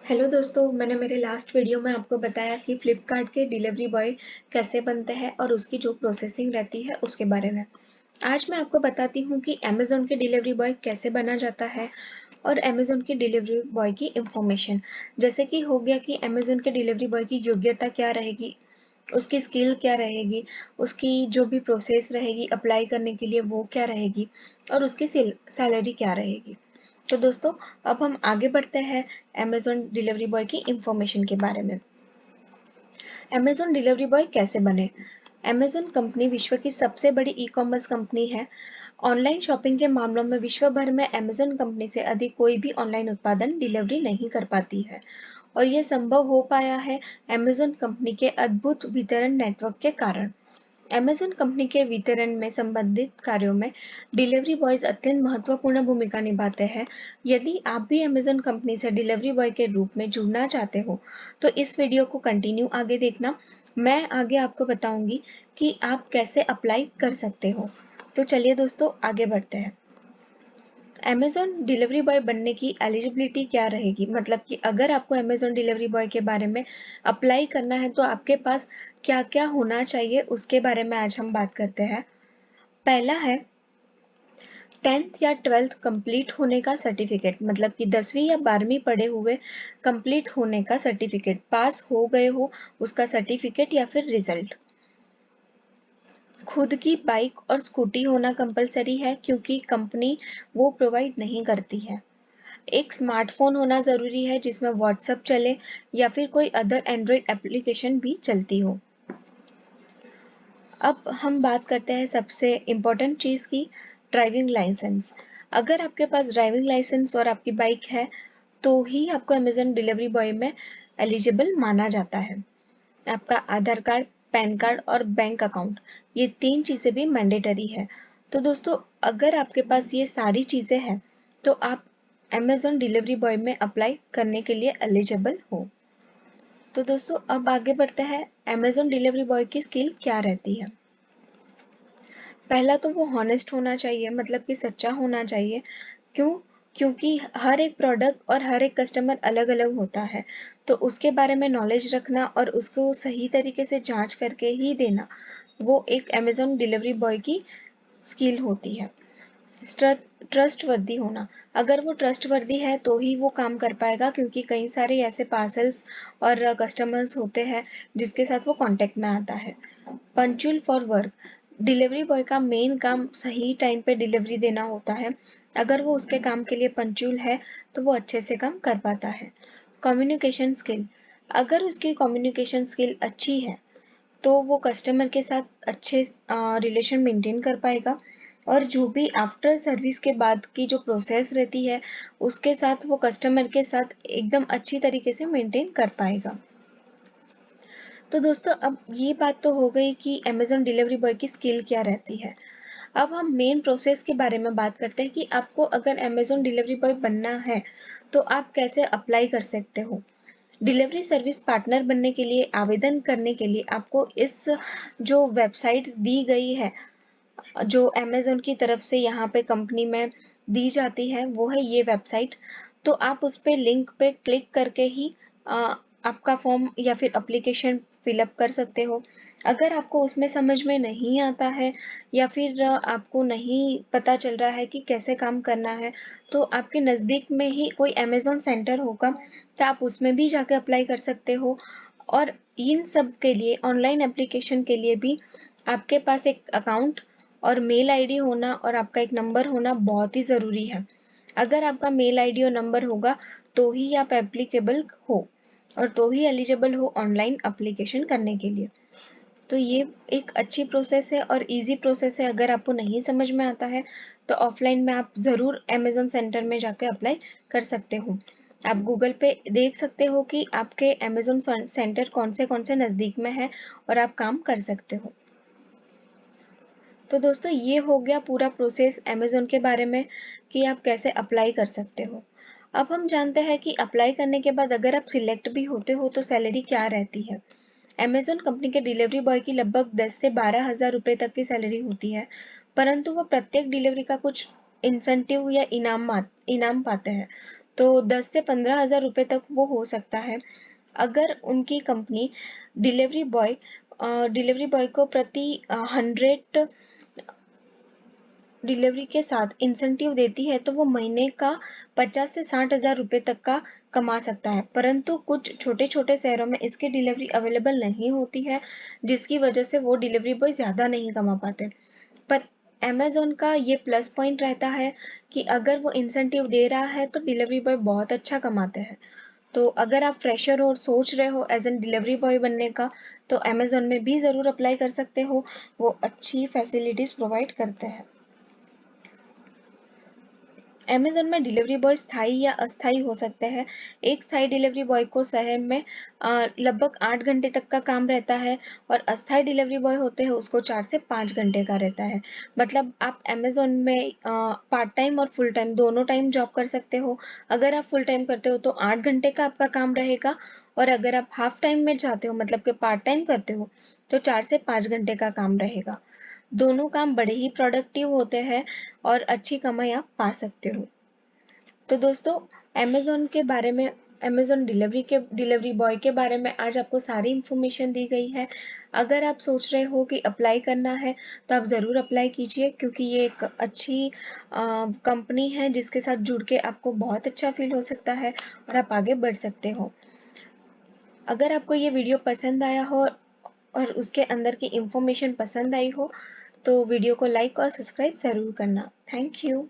Hello दोस्तों, मैंने मेरे लास्ट वीडियो में आपको बताया कि फ्लिपकार्ट के डिलीवरी बॉय कैसे बनते हैं और उसकी जो प्रोसेसिंग रहती है उसके बारे में। आज मैं आपको बताती हूँ कि अमेज़न के डिलीवरी बॉय कैसे बना जाता है और अमेज़न के डिलीवरी बॉय की इंफॉर्मेशन। जैसे कि हो गया कि अमेज़न के डिलीवरी बॉय की योग्यता क्या रहेगी, उसकी स्किल क्या रहेगी, उसकी जो भी प्रोसेस रहेगी अप्लाई करने के लिए वो क्या रहेगी और उसकी सैलरी क्या रहेगी। तो दोस्तों, अब हम आगे बढ़ते हैं अमेज़न डिलीवरी बॉय की इंफॉर्मेशन के बारे में। अमेज़न डिलीवरी बॉय कैसे बने? अमेज़न कंपनी विश्व की सबसे बड़ी ई-कॉमर्स कंपनी है। ऑनलाइन शॉपिंग के मामलों में विश्व भर में अमेज़न कंपनी से अधिक कोई भी ऑनलाइन उत्पादन डिलीवरी नहीं कर पाती है और ये संभव हो पाया है अमेज़न कंपनी के अद्भुत वितरण नेटवर्क के कारण। अमेज़न कंपनी के वितरण में संबंधित कार्यों में डिलीवरी बॉयज अत्यंत महत्वपूर्ण भूमिका निभाते हैं। यदि आप भी अमेज़न कंपनी से डिलीवरी बॉय के रूप में जुड़ना चाहते हो, तो इस वीडियो को कंटिन्यू आगे देखना। मैं आगे आपको बताऊंगी कि आप कैसे अप्लाई कर सकते हो। तो चलिए दोस्तों, आगे बढ़ते हैं। अमेज़न डिलीवरी बॉय बनने की एलिजिबिलिटी क्या रहेगी? मतलब कि अगर आपको अमेज़न डिलीवरी बॉय के बारे में अप्लाई करना है तो आपके पास क्या-क्या होना चाहिए उसके बारे में आज हम बात करते हैं। पहला है 10th या 12th कंप्लीट होने का सर्टिफिकेट, मतलब कि 10वीं या 12वीं पढ़े हुए कंप्लीट होने का सर्टिफिकेट, पास हो गए हो उसका सर्टिफिकेट या फिर रिजल्ट। खुद की बाइक और स्कूटी होना कंपलसरी है क्योंकि कंपनी वो प्रोवाइड नहीं करती है। एक स्मार्टफ़ोन होना ज़रूरी है जिसमें व्हाट्सएप चले या फिर कोई अदर एंड्रॉयड एप्लीकेशन भी चलती हो। अब हम बात करते हैं सबसे इम्पोर्टेंट चीज़ की, ड्राइविंग लाइसेंस। अगर आपके पास ड्राइविंग लाइसेंस और आपकी बाइक है, तो ही आपको अमेज़न डिलीवरी बॉय में एलिजिबल माना जाता है। आपका आधार कार्ड, पैन कार्ड और बैंक अकाउंट, ये 3 चीज़ें भी मैंडेटरी है। तो दोस्तों, अगर आपके पास ये सारी चीज़ें हैं, तो आप अमेज़न डिलीवरी बॉय में अप्लाई करने के लिए एलिजिबल हो। तो दोस्तों, अब आगे बढ़ते हैं, अमेज़न डिलीवरी बॉय की स्किल क्या रहती है। पहला तो वो हॉनेस्ट होना चाहिए, मतलब कि सच्चा होना चाहिए। क्यों? क्योंकि हर एक प्रोडक्ट और हर एक कस्टमर अलग-अलग होता है, तो उसके बारे में नॉलेज रखना और उसको सही तरीके से जाँच करके ही देना, वो एक अमेज़न डिलीवरी बॉय की स्किल होती है। ट्रस्टवर्दी होना, अगर वो ट्रस्टवर्दी है तो ही वो काम कर पाएगा, क्योंकि कई सारे ऐसे पार्सल्स और कस्टमर्स होते हैं जिसके साथ वो कॉन्टैक्ट में आता है। Punctual for work, delivery boy का मेन काम सही टाइम पे डिलीवरी देना होता है। अगर वो उसके काम के लिए पंक्चुअल है तो वो अच्छे से काम कर पाता है। कम्युनिकेशन स्किल, अगर उसकी कम्युनिकेशन स्किल अच्छी है तो वो कस्टमर के साथ अच्छे रिलेशन मेंटेन कर पाएगा और जो भी आफ्टर सर्विस के बाद की जो प्रोसेस रहती है उसके साथ वो कस्टमर के साथ एकदम अच्छी तरीके से मेंटेन कर पाएगा। तो दोस्तों, अब ये बात तो हो गई कि अमेज़न डिलीवरी बॉय की स्किल क्या रहती है। अब हम मेन प्रोसेस के बारे में बात करते हैं कि आपको अगर अमेज़न डिलीवरी बॉय बनना है, तो आप कैसे अप्लाई कर सकते हो। डिलीवरी सर्विस पार्टनर बनने के लिए आवेदन करने के लिए आपको इस जो वेबसाइट दी गई है, जो अमेज़न की तरफ से यहाँ पे कंपनी में दी जाती है, वो है ये वेबसाइट। तो आप उस पे लिंक पे क्लिक करके ही आपका फॉर्म या फिर एप्लीकेशन फिलअप कर सकते हो। अगर आपको उसमें समझ में नहीं आता है या फिर आपको नहीं पता चल रहा है कि कैसे काम करना है, तो आपके नज़दीक में ही कोई अमेज़न सेंटर होगा, तो आप उसमें भी जाके अप्लाई कर सकते हो। और इन सब के लिए ऑनलाइन एप्लीकेशन के लिए भी आपके पास एक अकाउंट और मेल आईडी होना और आपका एक नंबर होना बहुत ही ज़रूरी है। अगर आपका मेल आईडी और नंबर होगा तो ही आप एप्लीकेबल हो और तो ही एलिजिबल हो ऑनलाइन एप्लीकेशन करने के लिए। तो ये एक अच्छी प्रोसेस है और ईज़ी प्रोसेस है। अगर आपको नहीं समझ में आता है तो ऑफलाइन में आप ज़रूर अमेज़न सेंटर में जाके अप्लाई कर सकते हो। आप गूगल पे देख सकते हो कि आपके अमेज़न सेंटर कौन से नज़दीक में है और आप काम कर सकते हो। तो दोस्तों, ये हो गया पूरा प्रोसेस अमेज़न के बारे में कि आप कैसे अप्लाई कर सकते हो। अब हम जानते हैं कि अप्लाई करने के बाद अगर आप सिलेक्ट भी होते हो तो सैलरी क्या रहती है। अमेज़न कंपनी के डिलीवरी बॉय की लगभग 10 से 12,000 रुपए तक की सैलरी होती है, परंतु वो प्रत्येक डिलीवरी का कुछ इंसेंटिव या इनाम पाते हैं। तो 10 से 15,000 रुपये तक वो हो सकता है। अगर उनकी कंपनी डिलीवरी बॉय को प्रति 100 डिलीवरी के साथ इंसेंटिव देती है तो वो महीने का 50 से 60,000 रुपये तक का कमा सकता है। परंतु कुछ छोटे छोटे शहरों में इसकी डिलीवरी अवेलेबल नहीं होती है, जिसकी वजह से वो डिलीवरी बॉय ज़्यादा नहीं कमा पाते। पर अमेज़न का ये प्लस पॉइंट रहता है कि अगर वो इंसेंटिव दे रहा है तो डिलीवरी बॉय बहुत अच्छा कमाते हैं। तो अगर आप फ्रेशर हो और सोच रहे हो एज एन डिलीवरी बॉय बनने का, तो अमेज़न में भी ज़रूर अप्लाई कर सकते हो। वो अच्छी फैसिलिटीज़ प्रोवाइड करते हैं। अमेज़न में डिलीवरी बॉय स्थायी या अस्थायी हो सकते हैं। एक स्थायी डिलीवरी बॉय को शहर में लगभग 8 घंटे तक का काम रहता है, और अस्थायी डिलीवरी बॉय होते हैं उसको 4 से 5 घंटे का रहता है। मतलब आप अमेज़न में पार्ट टाइम और फुल टाइम दोनों टाइम जॉब कर सकते हो। अगर आप फुल टाइम करते हो तो 8 घंटे का आपका काम रहेगा, और अगर आप हाफ टाइम में चाहते हो मतलब कि पार्ट टाइम करते हो तो 4 से 5 घंटे का काम रहेगा। दोनों काम बड़े ही प्रोडक्टिव होते हैं और अच्छी कमाई आप पा सकते हो। तो दोस्तों, अमेज़न के बारे में, अमेज़न डिलीवरी बॉय के बारे में आज आपको सारी इन्फॉर्मेशन दी गई है। अगर आप सोच रहे हो कि अप्लाई करना है तो आप ज़रूर अप्लाई कीजिए, क्योंकि ये एक अच्छी कंपनी है जिसके साथ जुड़ के आपको बहुत अच्छा फील हो सकता है और आप आगे बढ़ सकते हो। अगर आपको ये वीडियो पसंद आया हो और उसके अंदर की इन्फॉर्मेशन पसंद आई हो तो वीडियो को लाइक और सब्सक्राइब ज़रूर करना। Thank you.